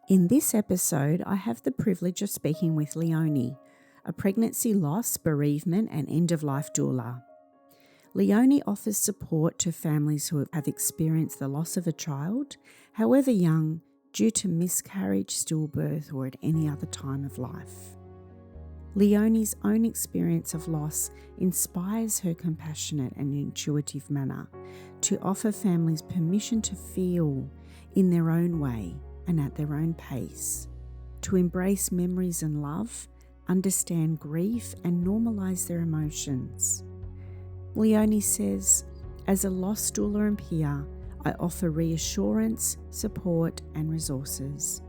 In this episode, I have the privilege of speaking with Leonie, a pregnancy loss, bereavement, and end-of-life doula. Leonie offers support to families who have experienced the loss of a child, however young, due to miscarriage, stillbirth, or at any other time of life. Leonie's own experience of loss inspires her compassionate and intuitive manner to offer families permission to feel in their own way and at their own pace, to embrace memories and love, understand grief, and normalise their emotions. Leonie says, as a loss doula and peer, I offer reassurance, support, and resources.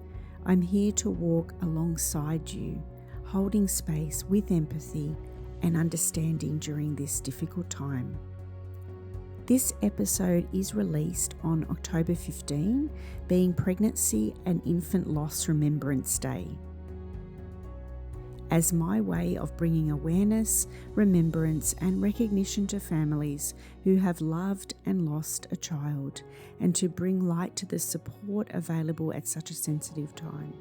I'm here to walk alongside you, holding space with empathy and understanding during this difficult time. This episode is released on October 15, being Pregnancy and Infant Loss Remembrance Day, as my way of bringing awareness, remembrance, and recognition to families who have loved and lost a child, and to bring light to the support available at such a sensitive time.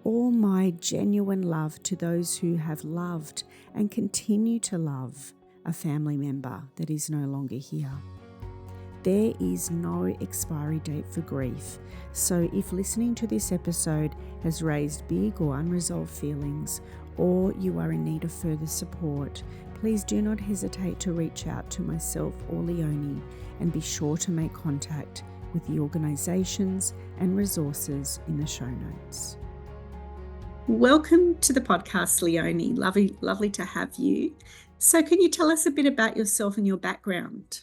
All my genuine love to those who have loved and continue to love a family member that is no longer here. There is no expiry date for grief, so if listening to this episode has raised big or unresolved feelings, or you are in need of further support, please do not hesitate to reach out to myself or Leonie, and be sure to make contact with the organisations and resources in the show notes. Welcome to the podcast, Leonie. Lovely to have you. So can you tell us a bit about yourself and your background?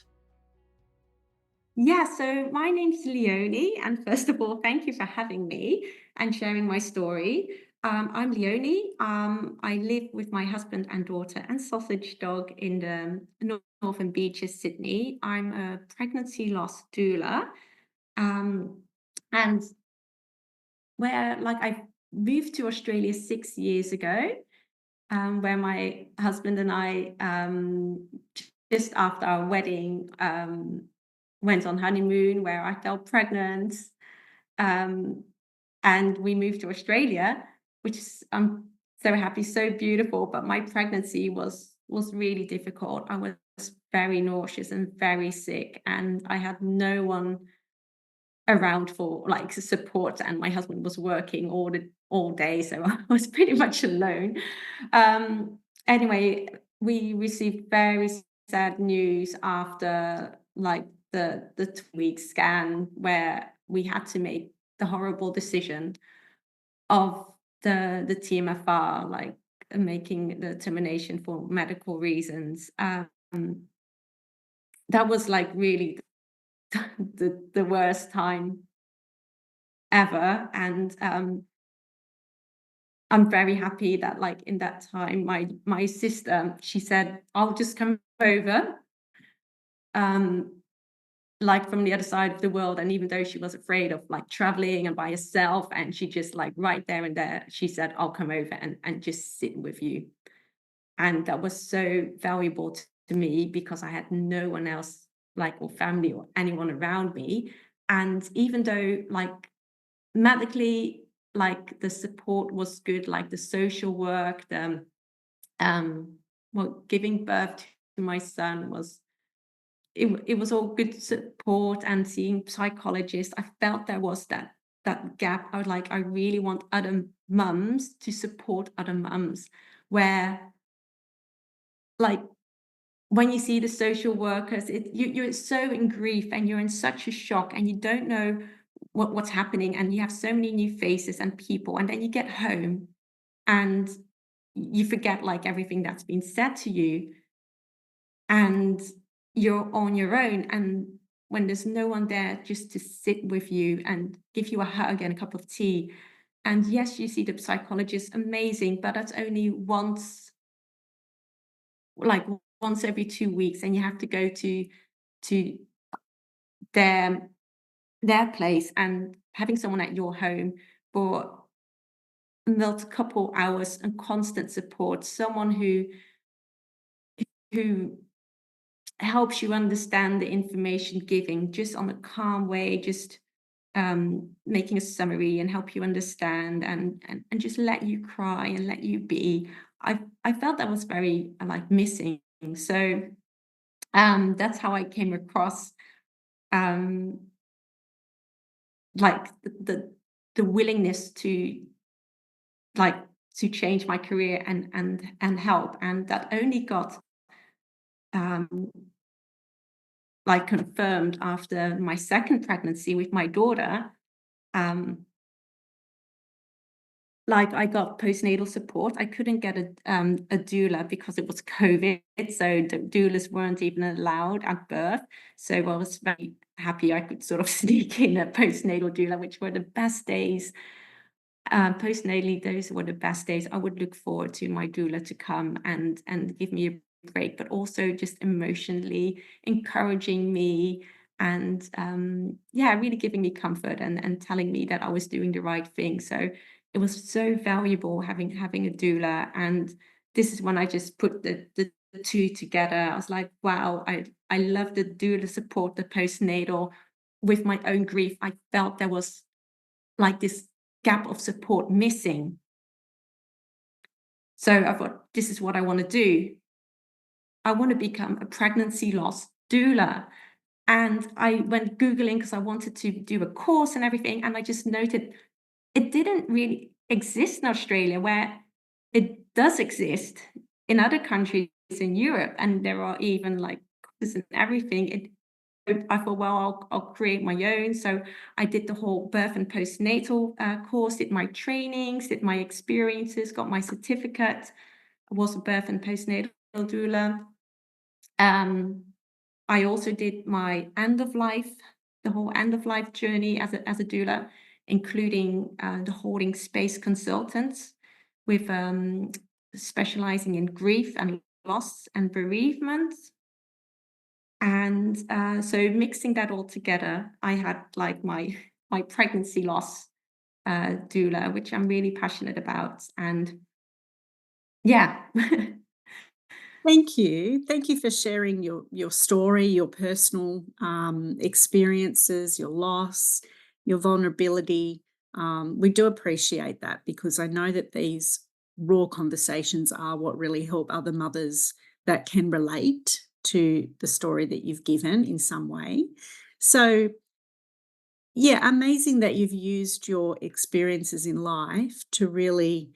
Yeah, so my name's Leonie, and first of all, thank you for having me and sharing my story. I'm Leonie. I live with my husband and daughter and sausage dog in the northern beaches, Sydney. I'm a pregnancy loss doula, um, and I moved to Australia 6 years ago, where my husband and I, just after our wedding, went on honeymoon where I fell pregnant, um, and we moved to Australia, which is I'm so happy, so beautiful. But my pregnancy was really difficult. I was very nauseous and very sick, and I had no one around for like support. And my husband was working all day, so I was pretty much alone. Anyway, we received very sad news after like the 2-week scan, where we had to make the horrible decision of the TMFR, like making the termination for medical reasons. That was like really the worst time ever, and I'm very happy that like in that time my sister, she said, I'll just come over, um like from the other side of the world. And even though she was afraid of like traveling and by herself, and she just like right there and there, she said, I'll come over and just sit with you. And that was so valuable to me, because I had no one else, like, or family or anyone around me. And even though like medically, like the support was good, like the social work, the giving birth to my son was, it was all good support, and seeing psychologists, I felt there was that gap. I really want other mums to support other mums, where like when you see the social workers, you're so in grief and you're in such a shock and you don't know what's happening, and you have so many new faces and people, and then you get home and you forget like everything that's been said to you, and you're on your own. And when there's no one there just to sit with you and give you a hug and a cup of tea, and yes, you see the psychologist, amazing, but that's only like once every 2 weeks, and you have to go to their their place, and having someone at your home for multiple hours and constant support, someone who helps you understand the information giving just on a calm way, just making a summary and help you understand and just let you cry and let you be. I felt that was very like missing. So that's how I came across um, like the willingness to like to change my career and help, and that only got um, like confirmed after my second pregnancy with my daughter. Um, Like, I got postnatal support. I couldn't get a doula because it was COVID, so the doulas weren't even allowed at birth. So I was very happy I could sort of sneak in a postnatal doula, which were the best days. Postnatally, those were the best days. I would look forward to my doula to come and give me a break, but also just emotionally encouraging me and yeah, really giving me comfort and telling me that I was doing the right thing. So it was so valuable having a doula. And this is when I just put the two together. I was like, wow, I love the doula support, the postnatal. With my own grief, I felt there was like this gap of support missing. So I thought, this is what I want to do. I want to become a pregnancy loss doula. And I went Googling because I wanted to do a course and everything. And I just noted it didn't really exist in Australia, where it does exist in other countries in Europe. And there are even like courses and everything. I thought, well, I'll create my own. So I did the whole birth and postnatal course, did my trainings, did my experiences, got my certificate. I was a birth and postnatal doula. Um, I also did my end of life, the whole end of life journey as a doula, including the holding space consultants with specializing in grief and loss and bereavement. And so mixing that all together, I had like my pregnancy loss doula, which I'm really passionate about. And yeah. Thank you. Thank you for sharing your story, your personal experiences, your loss, your vulnerability. We do appreciate that because I know that these raw conversations are what really help other mothers that can relate to the story that you've given in some way. So, yeah, amazing that you've used your experiences in life to really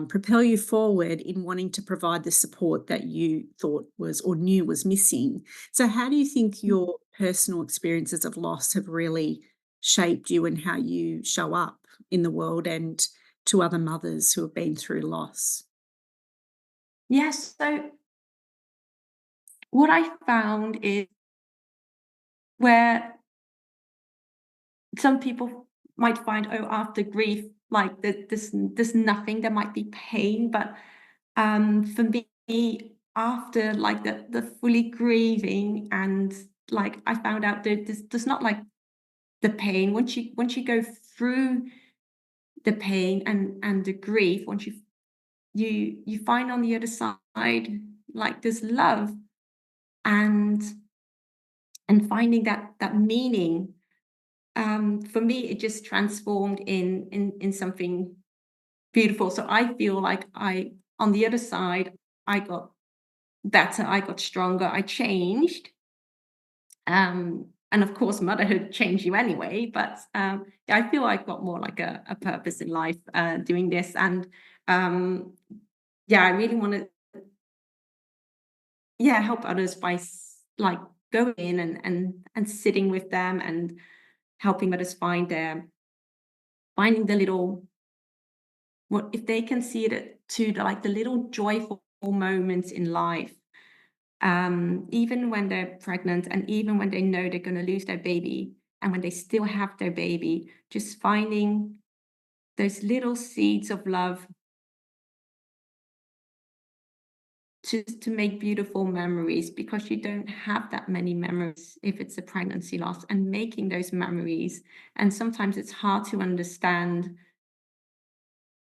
propel you forward in wanting to provide the support that you thought was or knew was missing. So, how do you think your personal experiences of loss have really shaped you and how you show up in the world and to other mothers who have been through loss? Yes. So what I found is where some people might find, oh, after grief, like there's nothing, there might be pain, but for me, after like the fully grieving, and like I found out that there's not like the pain once you go through the pain and the grief, once you find on the other side like there's love and finding that meaning. For me, it just transformed in something beautiful. So I feel like I on the other side, I got better, I got stronger, I changed. And of course, motherhood changed you anyway. But yeah, I feel I've got more like a purpose in life doing this. And um, yeah, I really want to help others by like going in and sitting with them and helping others finding the little, what if they can see it to like the little joyful moments in life, even when they're pregnant and even when they know they're going to lose their baby and when they still have their baby, just finding those little seeds of love to make beautiful memories, because you don't have that many memories if it's a pregnancy loss, and making those memories. And sometimes it's hard to understand,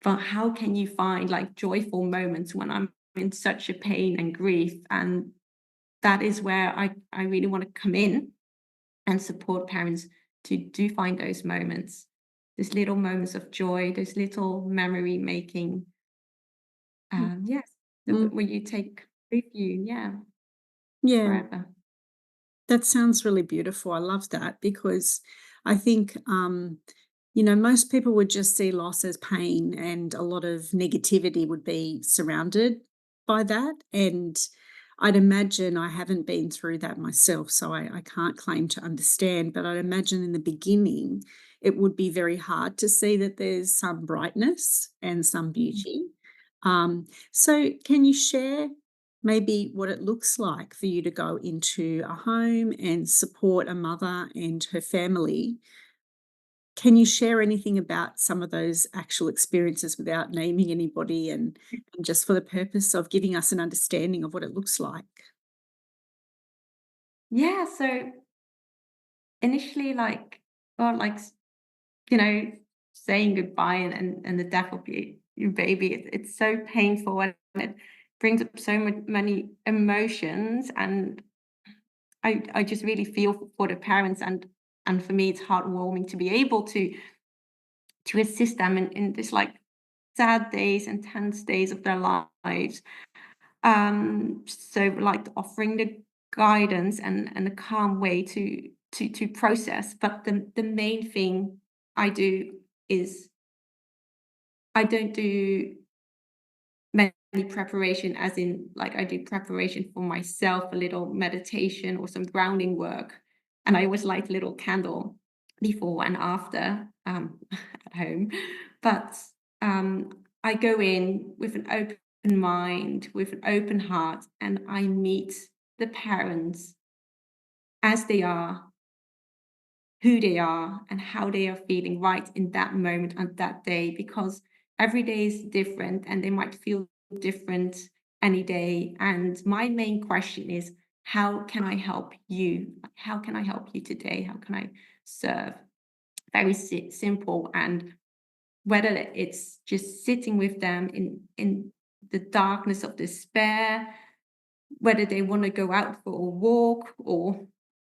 but how can you find like joyful moments when I'm in such a pain and grief? And that is where I really want to come in and support parents to do find those little moments of joy, those little memory making, yes, Mm, where you take with you, yeah, yeah. forever. That sounds really beautiful. I love that because I think, most people would just see loss as pain, and a lot of negativity would be surrounded by that. And I'd imagine, I haven't been through that myself, so I can't claim to understand, but I'd imagine in the beginning it would be very hard to see that there's some brightness and some beauty. So, can you share maybe what it looks like for you to go into a home and support a mother and her family? Can you share anything about some of those actual experiences without naming anybody, and just for the purpose of giving us an understanding of what it looks like? Yeah, so initially, like, well, like, you know, saying goodbye and the death of your baby, it's so painful and it brings up so many emotions. And I just really feel for the parents, and for me, it's heartwarming to be able to assist them in this like sad days and tense days of their lives. So like offering the guidance and a calm way to process. But the main thing I do is I don't do many preparation, as in like I do preparation for myself, a little meditation or some grounding work. And I always light a little candle before and after at home. But I go in with an open mind, with an open heart, and I meet the parents as they are, who they are, and how they are feeling right in that moment and that day, because every day is different and they might feel different any day. And my main question is, how can I help you? How can I help you today? How can I serve? Very simple. And whether it's just sitting with them in the darkness of despair, whether they want to go out for a walk or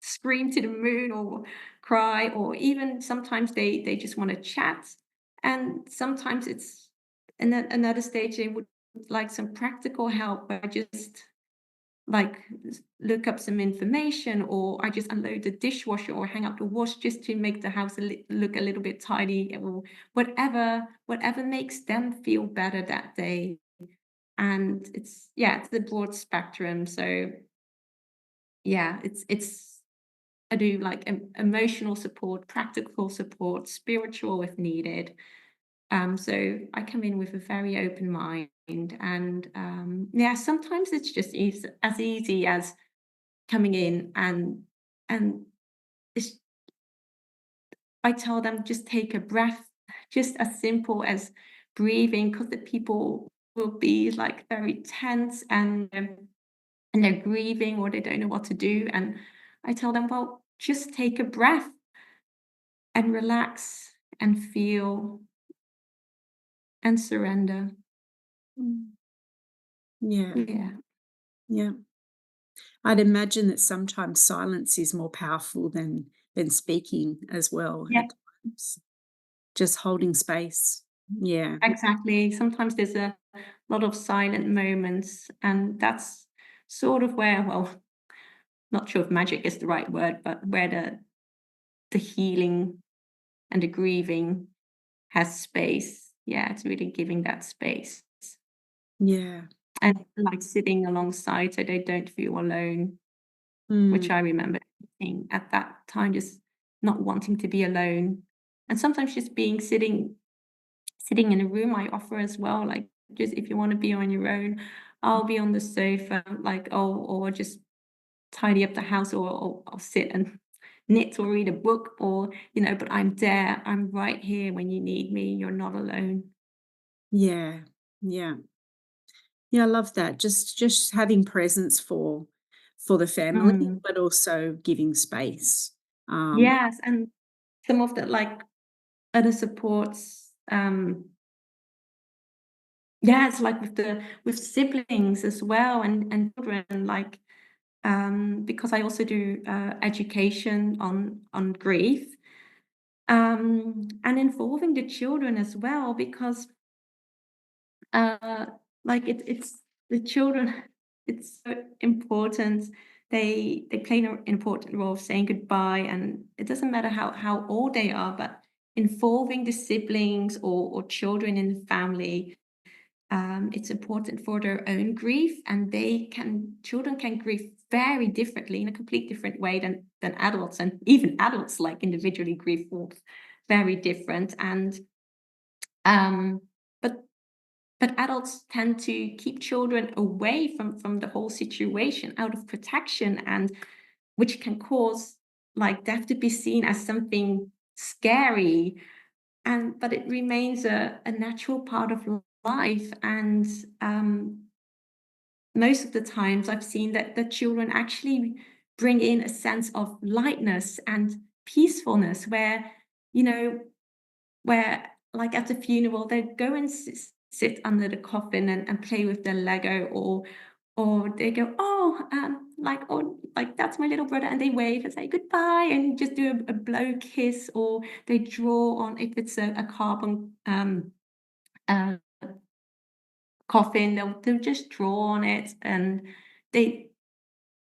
scream to the moon or cry, or even sometimes they just want to chat. And sometimes it's in another stage they would like some practical help, where I just like look up some information, or I just unload the dishwasher or hang up the wash just to make the house look a little bit tidy, or whatever makes them feel better that day. And it's the broad spectrum. So yeah, it's I do like emotional support, practical support, spiritual if needed. So I come in with a very open mind, and yeah, sometimes it's just as easy as coming in and it's, I tell them just take a breath, just as simple as breathing, because the people will be like very tense and they're grieving or they don't know what to do. And I tell them, well, just take a breath and relax and feel and surrender. Mm. Yeah, Yeah. yeah. I'd imagine that sometimes silence is more powerful than speaking as well Yeah. at times. Just holding space. Yeah, Exactly. Sometimes there's a lot of silent moments, and that's sort of where, well, not sure if magic is the right word, but where the healing and the grieving has space. Yeah, it's really giving that space. yeah. And like sitting alongside so they don't feel alone, Mm, which I remember thinking at that time, just not wanting to be alone. And sometimes just being sitting in a room I offer as well. Like just if you want to be on your own, I'll be on the sofa, like or just tidy up the house, or I'll sit and knit or read a book, or but I'm there. I'm right here when you need me. You're not alone. yeah, yeah. Yeah, I love that. Just having presence for the family, Mm. but also giving space. Um, Yes, and some of the like other supports. Yeah, it's like with siblings as well, and children, like because I also do education on grief. And involving the children as well, because uh, like it's the children. It's so important. They play an important role of saying goodbye, and it doesn't matter how old they are, but involving the siblings or children in the family. It's important for their own grief, and children can grieve very differently in a complete different way than adults, and even adults like individually grieve for very different. And um, but but adults tend to keep children away from the whole situation out of protection, and which can cause like death to be seen as something scary, and but it remains a natural part of life. And um, most of the times I've seen that the children actually bring in a sense of lightness and peacefulness, where you know where like at the funeral they go and sit under the coffin and play with their Lego, or they go, oh, like, oh, like that's my little brother, and they wave and say goodbye and just do a blow kiss, or they draw on, if it's a carbon uh, coffin, they'll just draw on it, and they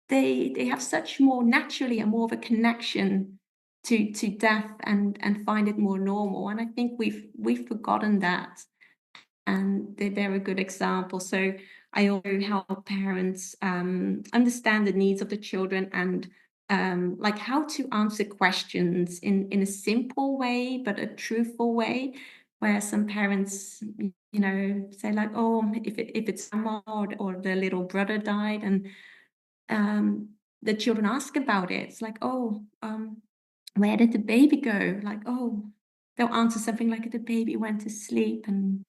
they have such more naturally and more of a connection to death, and find it more normal. And I think we've forgotten that, and they're a good example. So I also help parents understand the needs of the children, and like how to answer questions in a simple way but a truthful way, where some parents say like, oh, if it's grandma or the little brother died, and um, the children ask about it. It's like, oh, where did the baby go? Like, oh, they'll answer something like the baby went to sleep and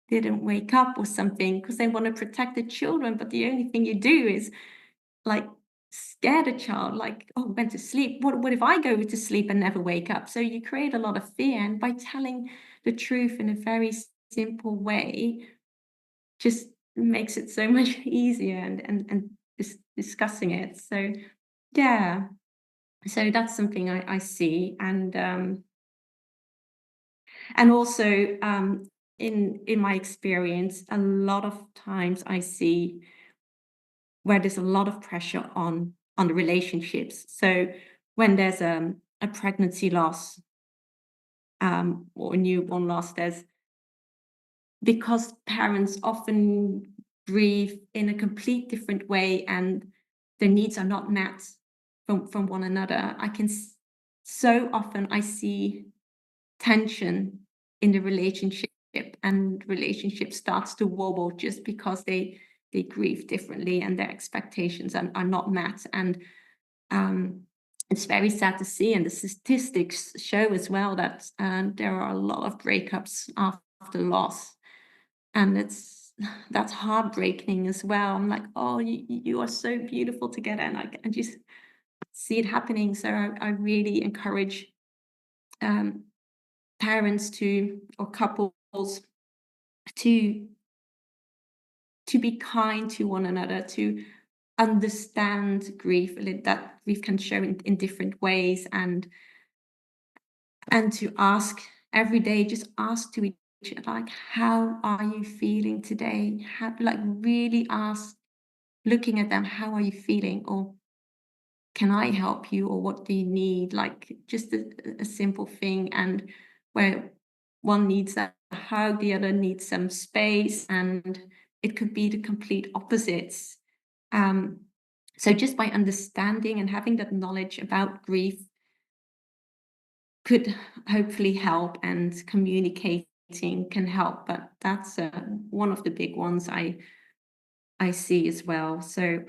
didn't wake up or something, because they want to protect the children. But the only thing you do is like scare the child, like, oh, went to sleep. What if I go to sleep and never wake up? So you create a lot of fear. And by telling the truth in a very simple way, just makes it so much easier, and discussing it. So yeah, so that's something I see. And also in my experience, a lot of times I see where there's a lot of pressure on the relationships. So when there's a pregnancy loss, or a newborn loss, there's, because parents often grieve in a complete different way, and their needs are not met from one another. So often I see tension in the relationship, and relationship starts to wobble just because they grieve differently and their expectations are not met. And um, it's very sad to see, and the statistics show as well that there are a lot of breakups after loss, and that's heartbreaking as well. I'm like, oh, you are so beautiful together, and I just see it happening. So I really encourage um, parents to, or couples, to be kind to one another, to understand grief, that grief can show in different ways, and to ask every day, just ask to each other, like, how are you feeling today? Like really ask, looking at them, how are you feeling? Or can I help you? Or what do you need? Like just a simple thing. And where one needs a hug, the other needs some space, and it could be the complete opposites. Um, so just by understanding and having that knowledge about grief could hopefully help, and communicating can help. But that's one of the big ones I see as well. So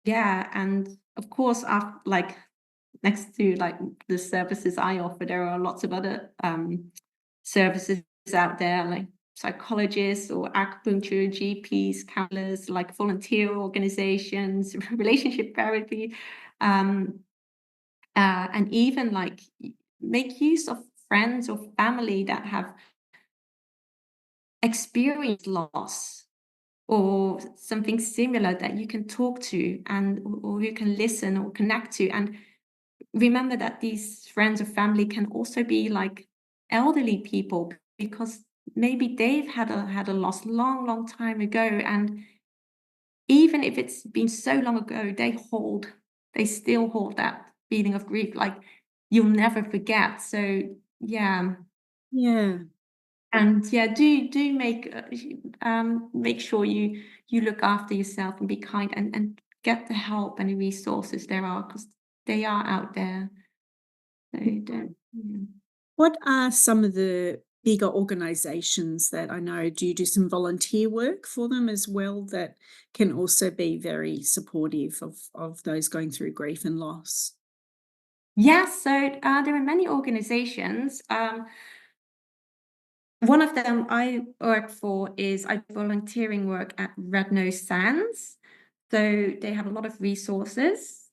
yeah, and of course, like next to like the services I offer, there are lots of other services out there, like psychologists or acupuncture, GPs, counselors, like volunteer organizations, relationship therapy, um, and even like make use of friends or family that have experienced loss or something similar, that you can talk to, and or you can listen or connect to. And remember that these friends or family can also be like elderly people, because maybe they've had a loss long time ago, and even if it's been so long ago, they still hold that feeling of grief, like you'll never forget. So yeah. Yeah. And yeah, do make sure you look after yourself and be kind, and get the help and the resources there are, because they are out there. So don't, yeah. What are some of the bigger organisations that I know? Do you do some volunteer work for them as well that can also be very supportive of those going through grief and loss? Yes, so there are many organizations. One of them I work for is I volunteering work at Red Nose Sands. So they have a lot of resources,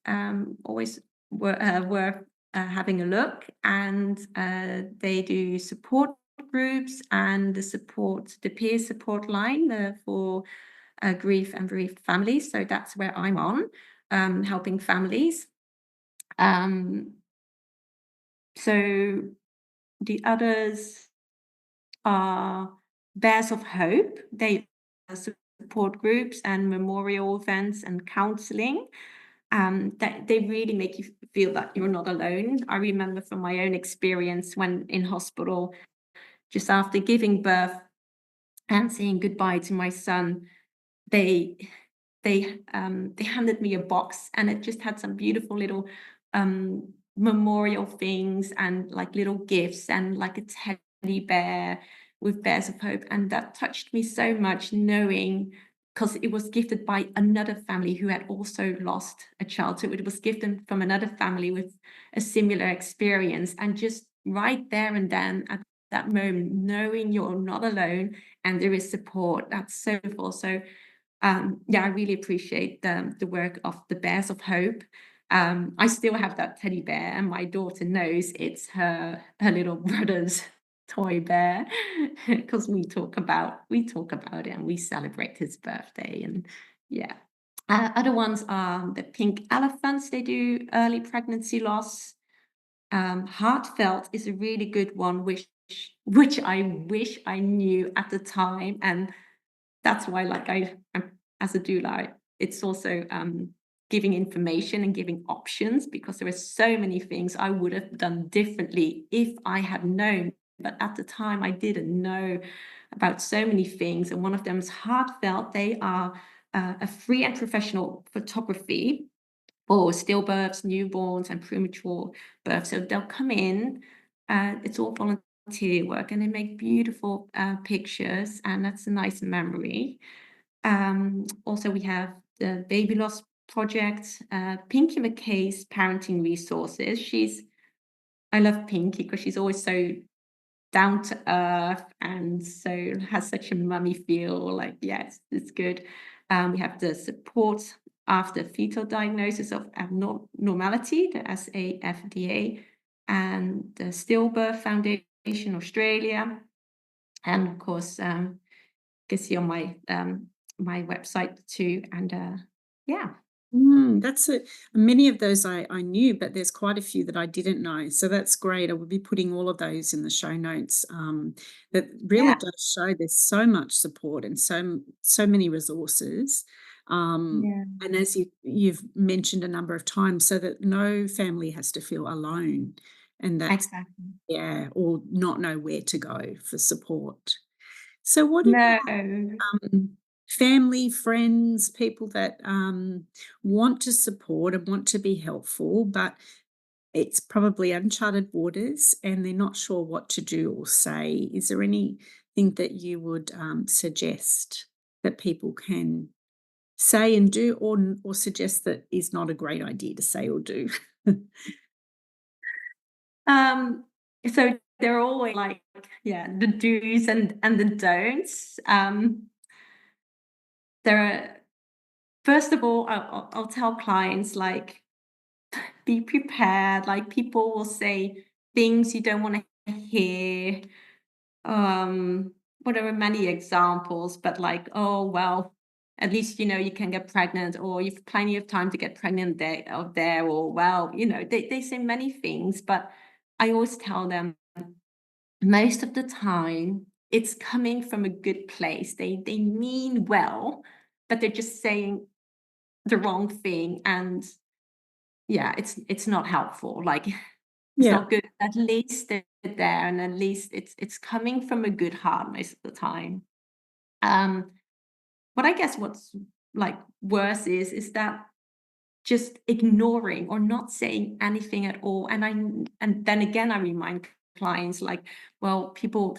always worth having a look. And they do support groups and the peer support line for grief and bereaved families. So that's where I'm on, helping families. Um, so the others are Bears of Hope. They support groups and memorial events and counseling. That they really make you feel that you're not alone. I remember from my own experience when in hospital, just after giving birth and saying goodbye to my son, they they handed me a box, and it just had some beautiful little memorial things and like little gifts and like a teddy bear with Bears of Hope, and that touched me so much, knowing, because it was gifted by another family who had also lost a child, so it was gifted from another family with a similar experience, and just right there and then at that moment, knowing you're not alone and there is support, that's so full. So yeah, I really appreciate the work of the Bears of Hope. I still have that teddy bear, and my daughter knows it's her little brother's toy bear, because we talk about it and we celebrate his birthday, and yeah. Other ones are the Pink Elephants. They do early pregnancy loss. Heartfelt is a really good one, which I wish I knew at the time, and that's why, like, I'm as a doula, it's also giving information and giving options, because there are so many things I would have done differently if I had known. But at the time, I didn't know about so many things, and one of them is Heartfelt. They are a free and professional photography for stillbirths, newborns, and premature births. So they'll come in. It's all volunteer work, and they make beautiful pictures, and that's a nice memory. Also, we have the Baby Loss Project, Pinky McKay's parenting resources. I love Pinky because she's always so down to earth and so has such a mummy feel. Like, yes, it's good. We have the support after fetal diagnosis of abnormality, the SAFDA, and the Stillbirth Foundation Australia, and of course, can see on my website too. And yeah, That's it. Many of those I knew, but there's quite a few that I didn't know. So that's great. I will be putting all of those in the show notes. That really yeah, does show there's so much support and so many resources. yeah, And as you've mentioned a number of times, so that no family has to feel alone, and that's exactly. yeah, or not know where to go for support. So what No. family, friends, people that want to support and want to be helpful, but it's probably uncharted waters and they're not sure what to do or say. Is there anything that you would suggest that people can say and do, or suggest that is not a great idea to say or do? Um, so they're always like, yeah, the do's and the don'ts. There are, first of all, I'll tell clients, like, be prepared. Like, people will say things you don't want to hear. Um, well, there are many examples, but like, oh well. at least, you can get pregnant, or you've plenty of time to get pregnant there, or, well, they say many things, but I always tell them most of the time it's coming from a good place. They mean well, but they're just saying the wrong thing, and yeah, it's not helpful. Like, it's Yeah. not good. At least they're there, and at least it's coming from a good heart most of the time. Um, but I guess what's like worse is that just ignoring or not saying anything at all. And then again I remind clients, like, well, people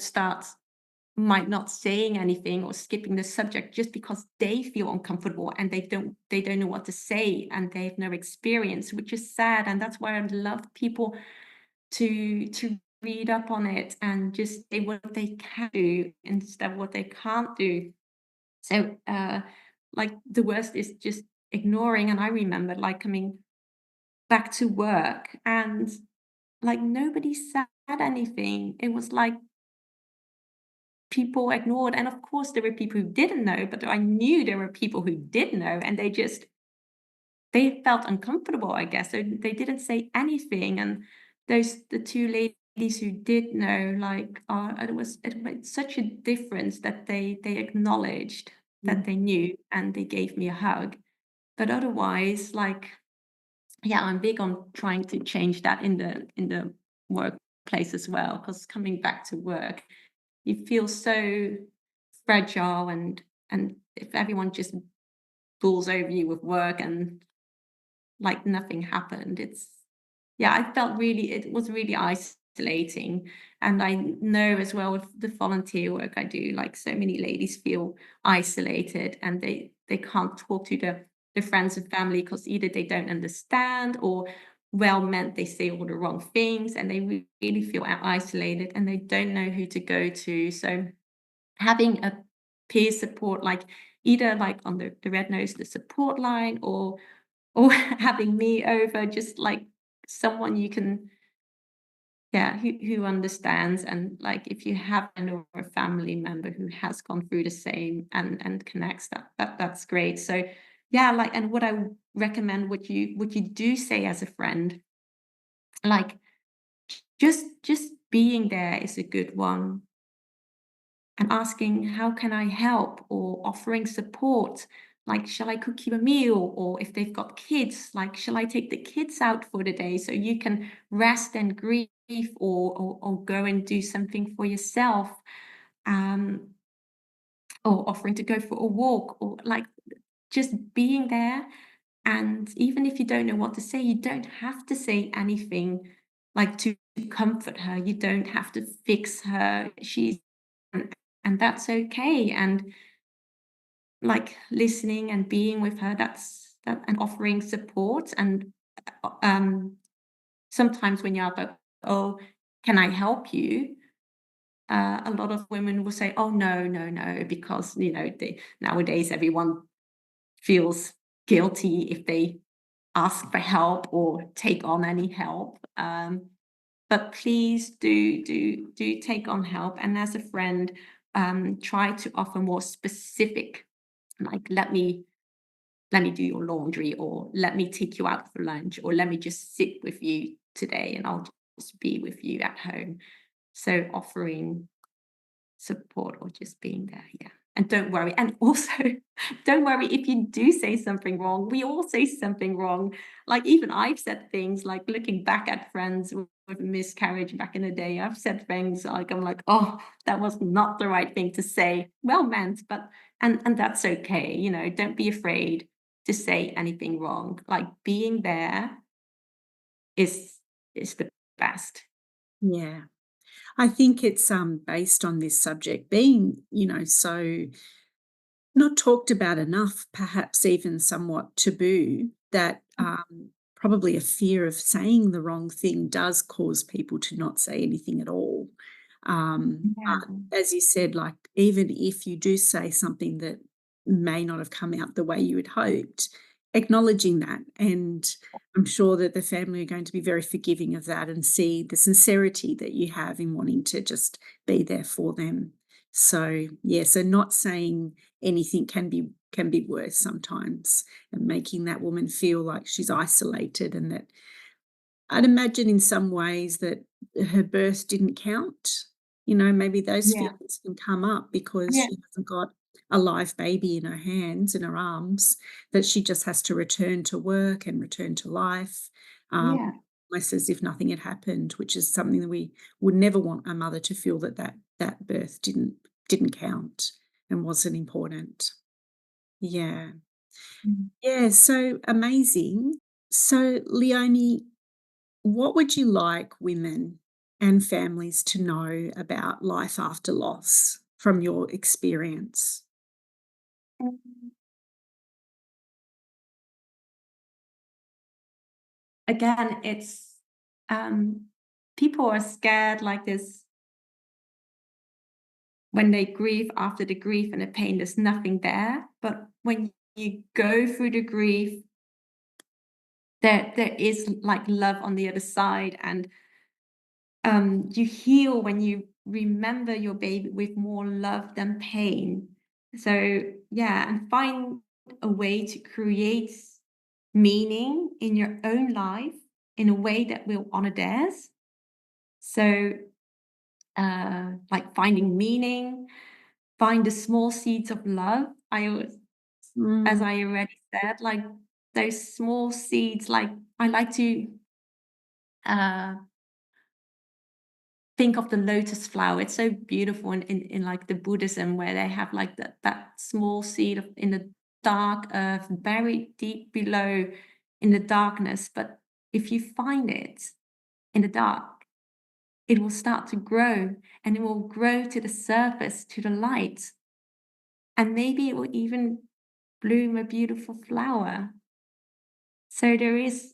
might not saying anything or skipping the subject just because they feel uncomfortable, and they don't know what to say, and they have no experience, which is sad. And that's why I'd love people to read up on it and just say what they can do instead of what they can't do. So, like, the worst is just ignoring. And I remember, like, coming back to work, and, like, nobody said anything. It was like people ignored. And of course, there were people who didn't know, but I knew there were people who did know, and they felt uncomfortable, I guess. So they didn't say anything. And the two ladies who did know, like, it made such a difference that they acknowledged Mm. that they knew, and they gave me a hug. But otherwise, like, yeah, I'm big on trying to change that in the workplace as well. Because coming back to work, you feel so fragile, and if everyone just pulls over you with work, and like nothing happened, yeah, I felt it was really isolating. And I know as well, with the volunteer work I do, like, so many ladies feel isolated, and they can't talk to the friends and family, because either they don't understand, or well meant they say all the wrong things, and they really feel isolated, and they don't know who to go to. So having a peer support, like, either like on the Red Nose, the support line, or having me over, just like someone you can, yeah, who understands. And like, if you have a family member who has gone through the same, and connects, that's great. So yeah, like, and what I would recommend, what you do say as a friend, like, just being there is a good one, and asking, how can I help, or offering support, like, shall I cook you a meal, or if they've got kids, like, shall I take the kids out for the day so you can rest and grieve, or go and do something for yourself, um, or offering to go for a walk, or like, just being there. And even if you don't know what to say, you don't have to say anything, like, to comfort her. You don't have to fix her. And that's okay. And like, listening and being with her, and offering support. And um, sometimes when you're like, oh, can I help you? A lot of women will say, oh, no, no, no, because nowadays everyone feels guilty if they ask for help or take on any help. But please do take on help. And as a friend, try to offer more specific, like, let me do your laundry, or let me take you out for lunch, or let me just sit with you today, and I'll just be with you at home. So offering support, or just being there, yeah. And don't worry. And also, don't worry if you do say something wrong. We all say something wrong. Like, even I've said things, like, looking back at friends with miscarriage back in the day, I've said things like, I'm like, oh, that was not the right thing to say. Well meant, but and that's okay. Don't be afraid to say anything wrong. Like, being there is the best. Yeah. I think it's based on this subject being, so not talked about enough, perhaps even somewhat taboo, that probably a fear of saying the wrong thing does cause people to not say anything at all. Yeah. But as you said, like, even if you do say something that may not have come out the way you had hoped, acknowledging that. And I'm sure that the family are going to be very forgiving of that and see the sincerity that you have in wanting to just be there for them. So, yeah, so not saying anything can be worse sometimes, and making that woman feel like she's isolated, and that I'd imagine in some ways that her birth didn't count. Maybe those Yeah. feelings can come up because Yeah. she hasn't got a live baby in her hands, in her arms, that she just has to return to work and return to life, um, Yeah. almost as if nothing had happened, which is something that we would never want a mother to feel, that birth didn't count and wasn't important. Yeah. Mm. Yeah, so amazing. So, Leonie, what would you like women and families to know about life after loss from your experience? Mm. Again, it's um, people are scared like this when they grieve after the grief and the pain, there's nothing there. But when you go through the grief, there is like love on the other side, and you heal when you remember your baby with more love than pain. So yeah, and find a way to create meaning in your own life in a way that will honor theirs. So like finding meaning, find the small seeds of love. I always, as Mm, I already said, like those small seeds, like I like to uh think of the lotus flower. It's so beautiful in like the Buddhism, where they have like that small seed of, in the dark earth, buried deep below in the darkness. But if you find it in the dark, it will start to grow, and it will grow to the surface, to the light. And maybe it will even bloom a beautiful flower. So there is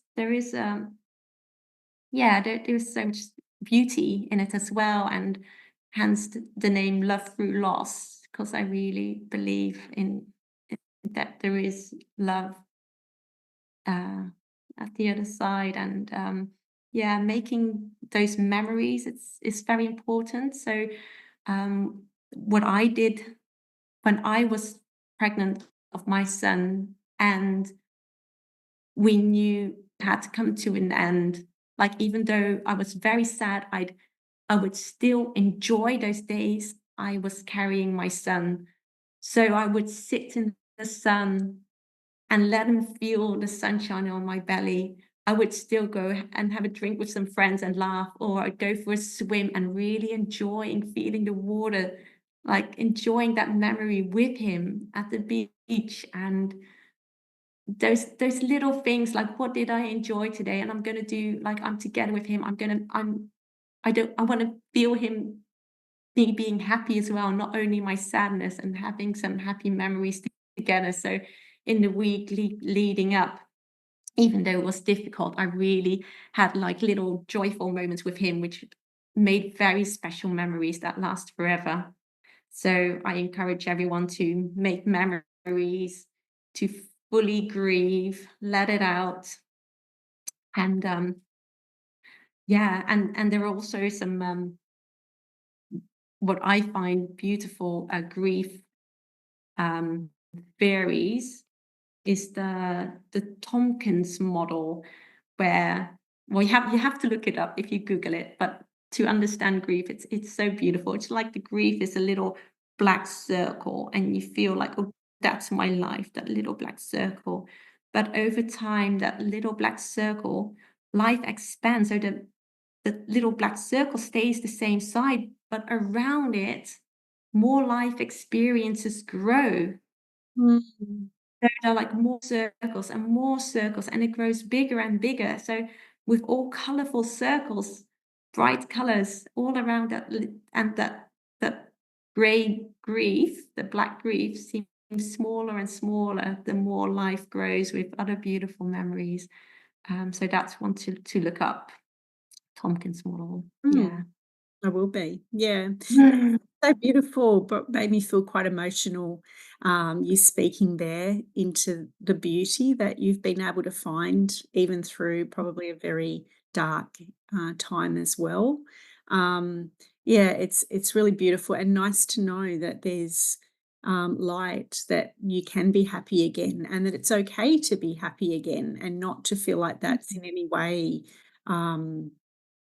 yeah, there's so much beauty in it as well, and hence the name Love Through Loss, because I really believe in that there is love uh, at the other side, and yeah, making those memories, it's very important. So what I did when I was pregnant of my son, and we knew it had to come to an end. Like even though I was very sad, I would still enjoy those days I was carrying my son. So I would sit in the sun and let him feel the sunshine on my belly. I would still go and have a drink with some friends and laugh, or I'd go for a swim and really enjoying feeling the water, like enjoying that memory with him at the beach. And those little things, like what did I enjoy today? And I'm gonna do, like, I'm together with him. I want to feel him being happy as well, not only my sadness, and having some happy memories together. So in the week leading up, even though it was difficult, I really had like little joyful moments with him, which made very special memories that last forever. So I encourage everyone to make memories, to fully grieve, let it out. And yeah, and there are also some what I find beautiful grief um, theories is the Tompkins model, where, well, you have to look it up if you Google it, but to understand grief, it's so beautiful. It's like the grief is a little black circle, and you feel like, oh, that's my life, that little black circle. But over time, that little black circle, life expands. So the little black circle stays the same side, but around it, more life experiences grow. mm, There are like more circles, and it grows bigger and bigger. So with all colorful circles, bright colors all around and that gray grief, the black grief seems smaller and smaller the more life grows with other beautiful memories. So that's one to look up, Tompkins model. mm. Yeah. I will be. Yeah. Mm. So beautiful, but made me feel quite emotional. You speaking there into the beauty that you've been able to find, even through probably a very dark time as well. Um, Yeah, it's really beautiful and nice to know that there's light, that you can be happy again, and that it's okay to be happy again, and not to feel like that's in any way, um,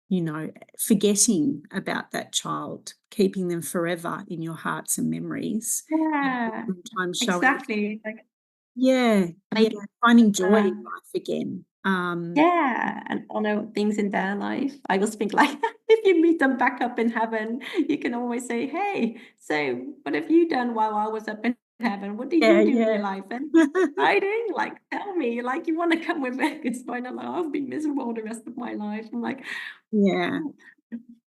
you know, forgetting about that child, keeping them forever in your hearts and memories, and Yeah, sometimes showing, exactly. yeah, yeah, Like, finding joy in uh life again. yeah, and honor things in their life. I always think like if you meet them back up in heaven, you can always say, "Hey, so what have you done while I was up in heaven? What did Yeah, you do in yeah. your life?" And exciting, like tell me, like you want to come with me. It's fine. I'm like, I'll be miserable the rest of my life. I'm like, Yeah. oh,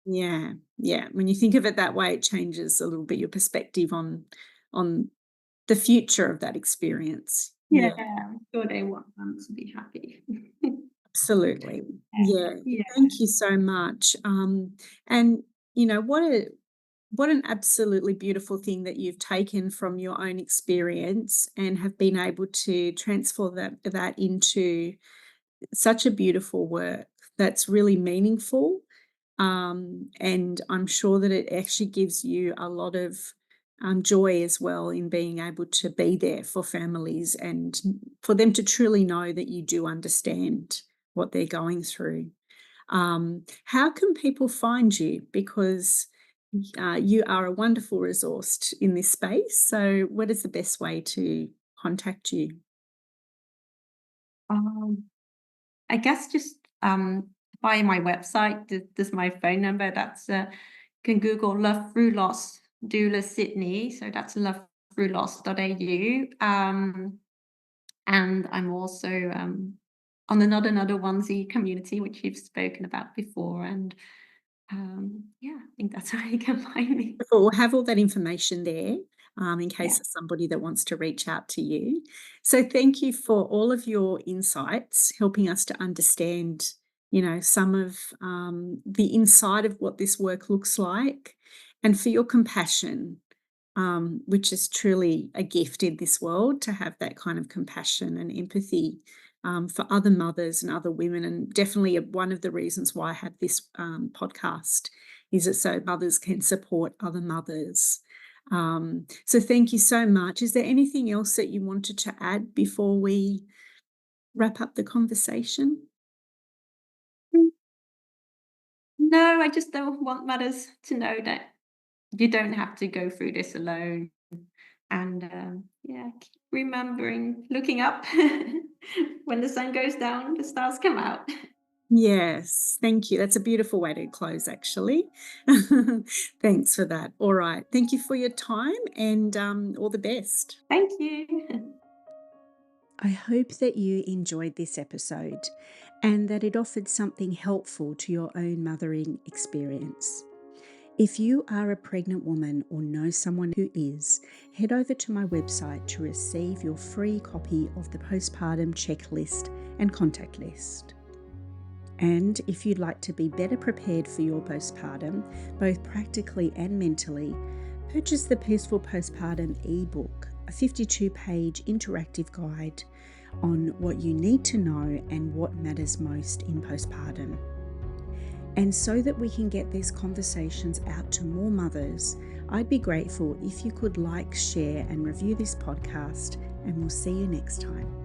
Yeah, yeah. When you think of it that way, it changes a little bit your perspective on the future of that experience. yeah, Yeah, I'm sure they want them to be happy. absolutely. Yeah. Yeah. Thank you so much. And what an absolutely beautiful thing that you've taken from your own experience and have been able to transfer that into such a beautiful work that's really meaningful. And I'm sure that it actually gives you a lot of joy as well in being able to be there for families and for them to truly know that you do understand what they're going through. How can people find you? Because you are a wonderful resource in this space. So, what is the best way to contact you? Um, I guess just via my website, there's my phone number. That's can Google Love Through Loss Doula Sydney. So that's lovethroughloss.au. And I'm also on another onesie community, which you've spoken about before. And yeah, I think that's how you can find me. We'll have all that information there, in case Yeah. it's somebody that wants to reach out to you. So thank you for all of your insights, helping us to understand, some of the inside of what this work looks like, and for your compassion, which is truly a gift in this world to have that kind of compassion and empathy. For other mothers and other women, and definitely one of the reasons why I have this podcast is it so mothers can support other mothers. So thank you so much. Is there anything else that you wanted to add before we wrap up the conversation? Mm, no, I just don't want mothers to know that you don't have to go through this alone. And yeah, keep remembering looking up when the sun goes down, the stars come out. Yes, thank you. That's a beautiful way to close, actually. Thanks for that. All right. Thank you for your time and all the best. Thank you. I hope that you enjoyed this episode and that it offered something helpful to your own mothering experience. If you are a pregnant woman or know someone who is, head over to my website to receive your free copy of the postpartum checklist and contact list. And if you'd like to be better prepared for your postpartum, both practically and mentally, purchase the Peaceful Postpartum ebook, a 52-page interactive guide on what you need to know and what matters most in postpartum. And so that we can get these conversations out to more mothers, I'd be grateful if you could like, share, and review this podcast, and we'll see you next time.